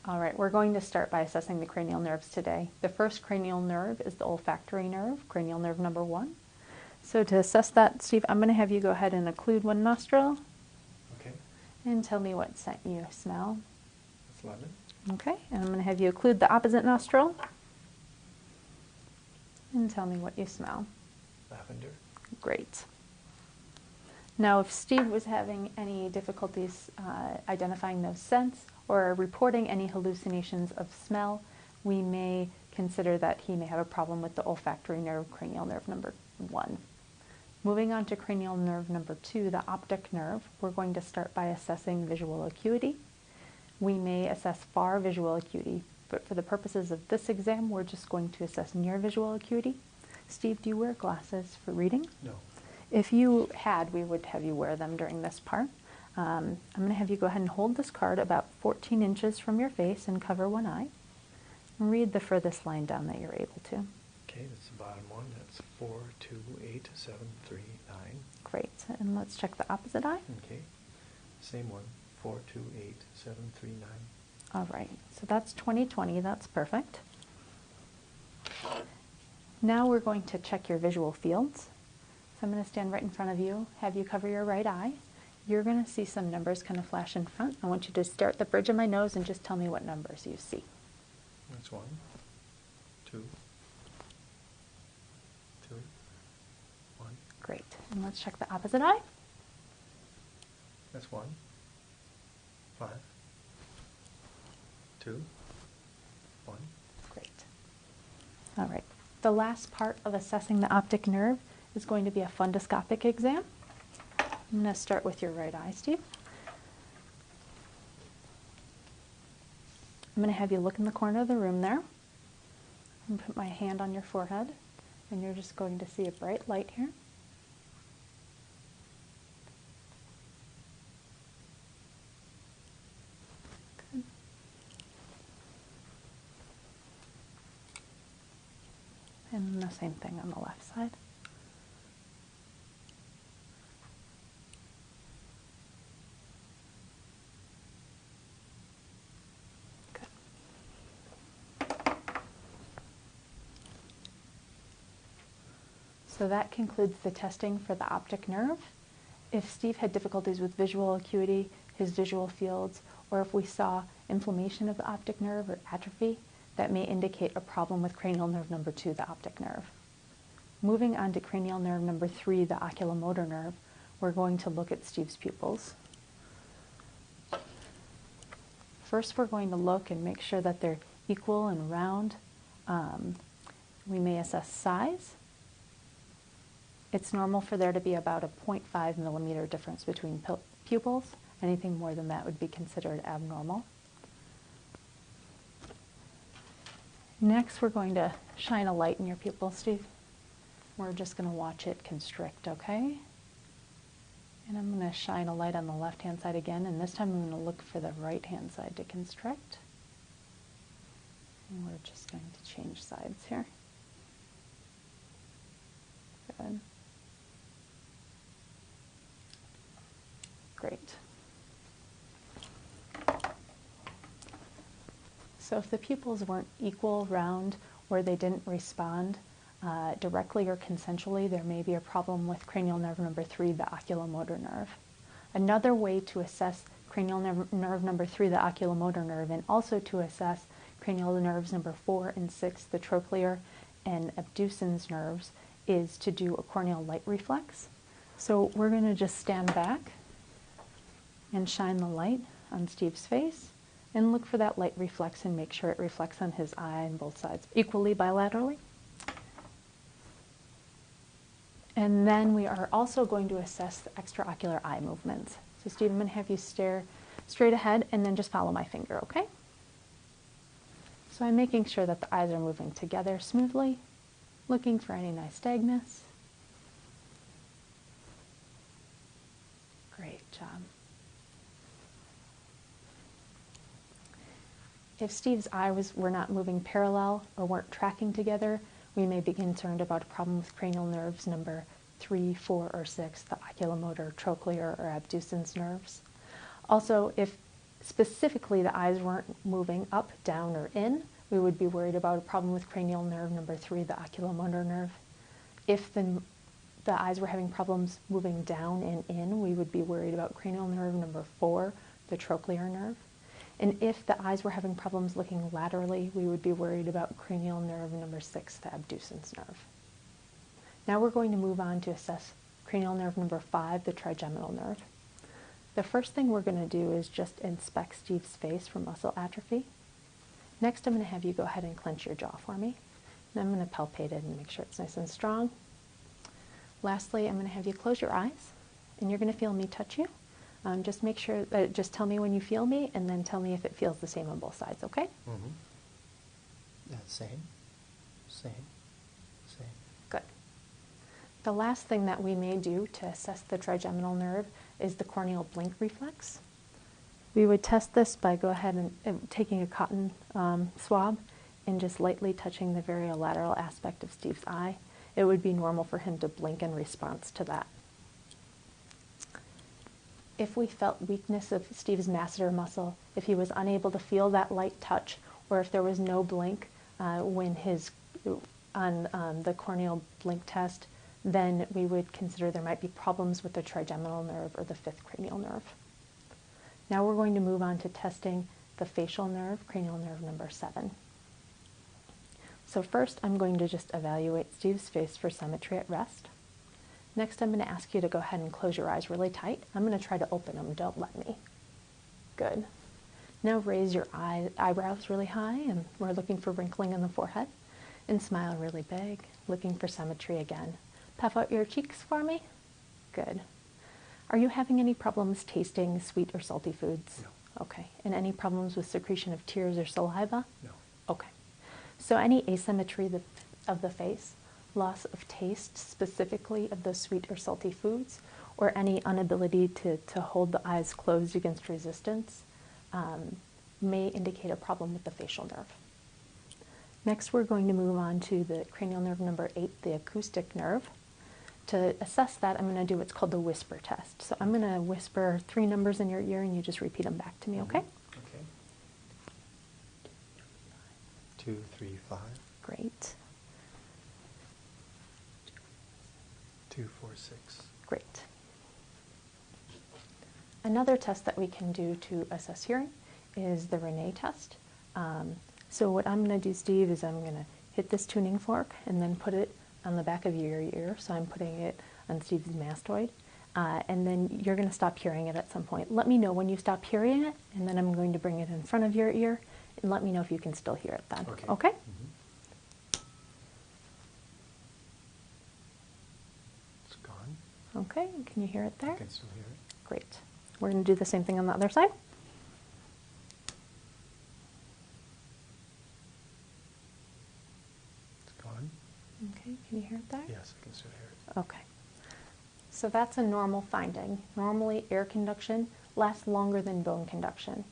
All right, we're going to start by assessing the cranial nerves today. The first cranial nerve is the olfactory nerve, cranial nerve number 1. So to assess that, Steve, I'm going to have you go ahead and occlude one nostril. Okay. And tell me what scent you smell. That's lemon. Okay, and I'm going to have you occlude the opposite nostril. And tell me what you smell. Lavender. Great. Now, if Steve was having any difficulties identifying those scents or reporting any hallucinations of smell, we may consider that he may have a problem with the olfactory nerve, cranial nerve number 1. Moving on to cranial nerve number 2, the optic nerve, we're going to start by assessing visual acuity. We may assess far visual acuity, but for the purposes of this exam, we're just going to assess near visual acuity. Steve, do you wear glasses for reading? No. If you had, we would have you wear them during this part. I'm going to have you go ahead and hold this card about 14 inches from your face and cover one eye. And read the furthest line down that you're able to. Okay, that's the bottom one. That's 4, 2, 8, 7, 3, 9. Great. And let's check the opposite eye. Okay. Same one. 4, 2, 8, 7, 3, 9. All right. So that's 20/20. That's perfect. Now we're going to check your visual fields. So I'm going to stand right in front of you, have you cover your right eye. You're going to see some numbers kind of flash in front. I want you to start at the bridge of my nose and just tell me what numbers you see. That's 1, 2, 2, 1. Great. And let's check the opposite eye. That's 1, 5, 2, 1. Great. All right. The last part of assessing the optic nerve is going to be a fundoscopic exam. I'm going to start with your right eye, Steve. I'm going to have you look in the corner of the room there. I'm going to put my hand on your forehead, and you're just going to see a bright light here. Good. And the same thing on the left side. So that concludes the testing for the optic nerve. If Steve had difficulties with visual acuity, his visual fields, or if we saw inflammation of the optic nerve or atrophy, that may indicate a problem with cranial nerve number 2, the optic nerve. Moving on to cranial nerve number 3, the oculomotor nerve, we're going to look at Steve's pupils. First, we're going to look and make sure that they're equal and round. We may assess size. It's normal for there to be about a 0.5 millimeter difference between pupils. Anything more than that would be considered abnormal. Next, we're going to shine a light in your pupil, Steve. We're just going to watch it constrict, okay? And I'm going to shine a light on the left-hand side again, and this time I'm going to look for the right-hand side to constrict. And we're just going to change sides here. Good. Great. So if the pupils weren't equal, round, or they didn't respond directly or consensually, there may be a problem with cranial nerve number 3, the oculomotor nerve. Another way to assess cranial nerve number 3, the oculomotor nerve, and also to assess cranial nerves number 4 and 6, the trochlear and abducens nerves, is to do a corneal light reflex. So we're going to just stand back and shine the light on Steve's face and look for that light reflex and make sure it reflects on his eye on both sides equally bilaterally. And then we are also going to assess the extraocular eye movements. So Steve, I'm going to have you stare straight ahead and then just follow my finger, okay? So I'm making sure that the eyes are moving together smoothly, looking for any nystagmus. Great job. If Steve's eyes were not moving parallel or weren't tracking together, we may be concerned about a problem with cranial nerves number 3, 4, or 6, the oculomotor, trochlear, or abducens nerves. Also, if specifically the eyes weren't moving up, down, or in, we would be worried about a problem with cranial nerve number 3, the oculomotor nerve. If the eyes were having problems moving down and in, we would be worried about cranial nerve number 4, the trochlear nerve. And if the eyes were having problems looking laterally, we would be worried about cranial nerve number 6, the abducens nerve. Now we're going to move on to assess cranial nerve number 5, the trigeminal nerve. The first thing we're going to do is just inspect Steve's face for muscle atrophy. Next, I'm going to have you go ahead and clench your jaw for me. And I'm going to palpate it and make sure it's nice and strong. Lastly, I'm going to have you close your eyes, and you're going to feel me touch you. Just make sure, just tell me when you feel me, and then tell me if it feels the same on both sides, okay? Mm-hmm. Yeah, same. Good. The last thing that we may do to assess the trigeminal nerve is the corneal blink reflex. We would test this by go ahead and taking a cotton swab and just lightly touching the variolateral aspect of Steve's eye. It would be normal for him to blink in response to that. If we felt weakness of Steve's masseter muscle, if he was unable to feel that light touch, or if there was no blink on the corneal blink test, then we would consider there might be problems with the trigeminal nerve or the 5th cranial nerve. Now we're going to move on to testing the facial nerve, cranial nerve number 7. So first, I'm going to just evaluate Steve's face for symmetry at rest. Next, I'm going to ask you to go ahead and close your eyes really tight. I'm going to try to open them. Don't let me. Good. Now raise your eyebrows really high, and we're looking for wrinkling in the forehead. And smile really big, looking for symmetry again. Puff out your cheeks for me. Good. Are you having any problems tasting sweet or salty foods? No. Okay. And any problems with secretion of tears or saliva? No. Okay. So any asymmetry of the face, loss of taste specifically of those sweet or salty foods, or any inability to hold the eyes closed against resistance may indicate a problem with the facial nerve. Next, we're going to move on to the cranial nerve number 8, the acoustic nerve. To assess that, I'm going to do what's called the whisper test. So I'm going to whisper 3 numbers in your ear, and you just repeat them back to me, okay? Okay. 2, 3, 5. Great. 2, 4, 6. Great. Another test that we can do to assess hearing is the Renee test. So what I'm going to do, Steve, is I'm going to hit this tuning fork and then put it on the back of your ear. So I'm putting it on Steve's mastoid. And then you're going to stop hearing it at some point. Let me know when you stop hearing it, and then I'm going to bring it in front of your ear, and let me know if you can still hear it then. Okay? Okay? Mm-hmm. It's gone. Okay, can you hear it there? I can still hear it. Great. We're going to do the same thing on the other side. It's gone. Okay, can you hear it there? Yes, I can still hear it. Okay. So that's a normal finding. Normally, air conduction lasts longer than bone conduction.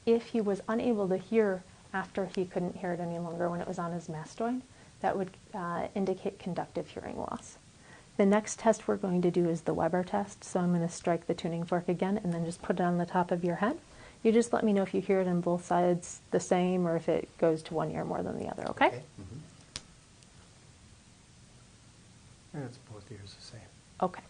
If he was unable to hear after he couldn't hear it any longer when it was on his mastoid, that would indicate conductive hearing loss. The next test we're going to do is the Weber test. So I'm going to strike the tuning fork again and then just put it on the top of your head. You just let me know if you hear it on both sides the same or if it goes to one ear more than the other, okay? Mm-hmm. And it's both ears the same. Okay.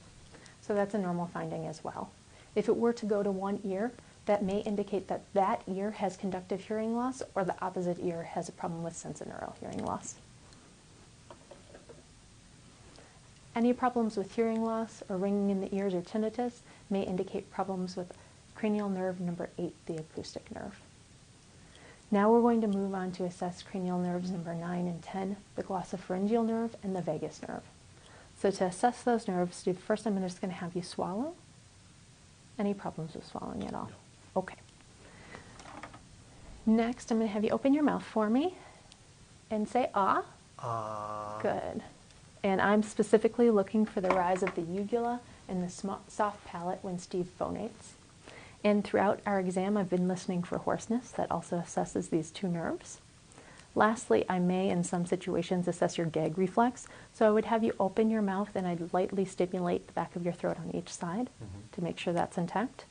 So that's a normal finding as well. If it were to go to one ear, that may indicate that that ear has conductive hearing loss or the opposite ear has a problem with sensorineural hearing loss. Any problems with hearing loss or ringing in the ears or tinnitus may indicate problems with cranial nerve number 8, the acoustic nerve. Now we're going to move on to assess cranial nerves number 9 and 10, the glossopharyngeal nerve and the vagus nerve. So to assess those nerves, Steve, first I'm just going to have you swallow. Any problems with swallowing at all? No. Okay. Next, I'm going to have you open your mouth for me and say ah. Good. And I'm specifically looking for the rise of the uvula and the soft palate when Steve phonates. And throughout our exam, I've been listening for hoarseness. That also assesses these 2 nerves. Lastly, I may, in some situations, assess your gag reflex. So I would have you open your mouth and I'd lightly stimulate the back of your throat on each side to make sure that's intact.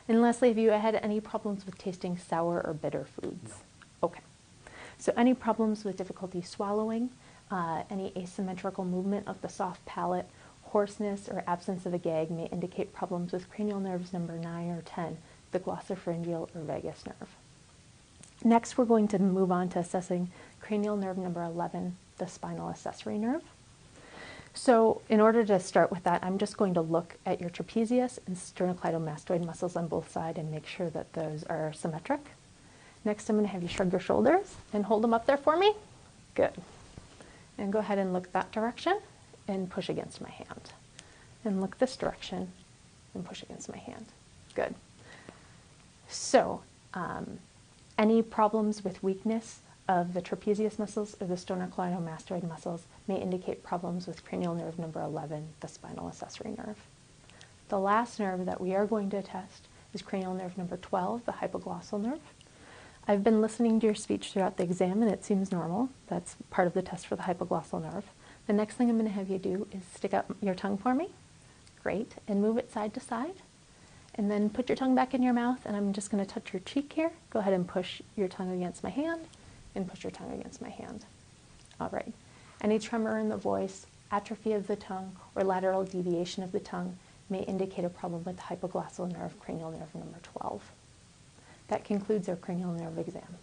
And lastly, have you had any problems with tasting sour or bitter foods? No. Okay. So any problems with difficulty swallowing, any asymmetrical movement of the soft palate, hoarseness, or absence of a gag may indicate problems with cranial nerves number 9 or 10, the glossopharyngeal or vagus nerve. Next, we're going to move on to assessing cranial nerve number 11, the spinal accessory nerve. So in order to start with that, I'm just going to look at your trapezius and sternocleidomastoid muscles on both sides and make sure that those are symmetric. Next, I'm going to have you shrug your shoulders and hold them up there for me. Good. And go ahead and look that direction and push against my hand. And look this direction and push against my hand. Good. So, any problems with weakness of the trapezius muscles or the sternocleidomastoid muscles may indicate problems with cranial nerve number 11, the spinal accessory nerve. The last nerve that we are going to test is cranial nerve number 12, the hypoglossal nerve. I've been listening to your speech throughout the exam and it seems normal. That's part of the test for the hypoglossal nerve. The next thing I'm going to have you do is stick out your tongue for me. Great. And move it side to side. And then put your tongue back in your mouth and I'm just going to touch your cheek here. Go ahead and push your tongue against my hand and push your tongue against my hand. All right. Any tremor in the voice, atrophy of the tongue, or lateral deviation of the tongue may indicate a problem with the hypoglossal nerve, cranial nerve number 12. That concludes our cranial nerve exam.